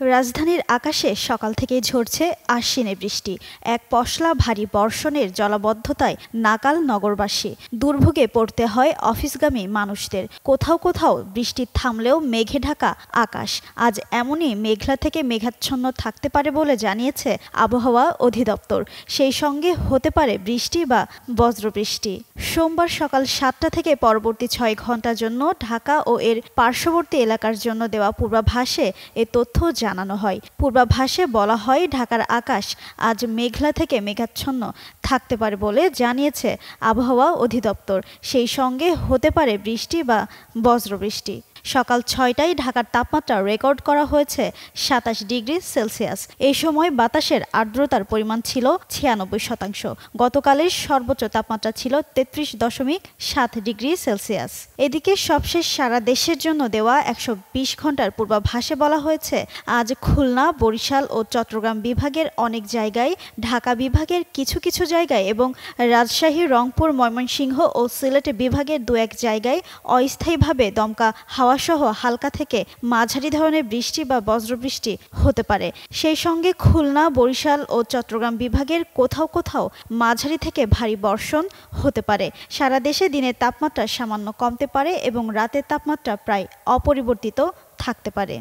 রাজধানীর আকাশে সকাল থেকেই ঝরছে আশ্বিনে বৃষ্টি। এক পশলা ভারী বর্ষণের জলাবদ্ধতায় নাকাল নগরবাসী। দুর্ভোগে পড়তে হয় অফিসগামী মানুষদের। কোথাও কোথাও বৃষ্টি থামলেও মেঘে ঢাকা আকাশ আজ এমনই মেঘলা থেকে মেঘাচ্ছন্ন থাকতে পারে বলে জানিয়েছে আবহাওয়া অধিদপ্তর। সেই সঙ্গে হতে পারে বৃষ্টি বা বজ্রবৃষ্টি। সোমবার সকাল ৭টা থেকে পরবর্তী ৬ ঘন্টার জন্য ঢাকা ও এর পার্শ্ববর্তী এলাকার জন্য দেওয়া পূর্বাভাসে এ তথ্য জানানো হয়। পূর্বাভাসে বলা হয়, ঢাকার আকাশ আজ মেঘলা থেকে মেঘাচ্ছন্ন থাকতে পারে বলে জানিয়েছে আবহাওয়া অধিদপ্তর। সেই সঙ্গে হতে পারে বৃষ্টি বা বজ্রবৃষ্টি। সকাল ৬টায় ঢাকার তাপমাত্রা রেকর্ড করা হয়েছে ২৭ ডিগ্রি সেলসিয়াস। এই সময় বাতাসের আর্দ্রতার পরিমাণ ছিল ৯৬%। গতকালের সর্বোচ্চ তাপমাত্রা ছিল ৩৩.৭ ডিগ্রি সেলসিয়াস। এদিকে সবশেষ সারা দেশের জন্য দেওয়া ১২০ ঘন্টার পূর্বাভাসে বলা হয়েছে, আজ খুলনা, বরিশাল ও চট্টগ্রাম বিভাগের অনেক জায়গায়, ঢাকা বিভাগের কিছু কিছু জায়গায় এবং রাজশাহী, রংপুর, ময়মনসিংহ ও সিলেট বিভাগের দু-এক জায়গায় অস্থায়ীভাবে দমকা হাওয়াসহ হালকা থেকে মাঝারি ধরনের বৃষ্টি বা বজ্রবৃষ্টি হতে পারে। সেই সঙ্গে খুলনা, বরিশাল ও চট্টগ্রাম বিভাগের কোথাও কোথাও মাঝারি থেকে ভারী বর্ষণ হতে পারে। সারা দেশে দিনের তাপমাত্রা সামান্য কমতে পারে এবং রাতের তাপমাত্রা প্রায় অপরিবর্তিত থাকতে পারে।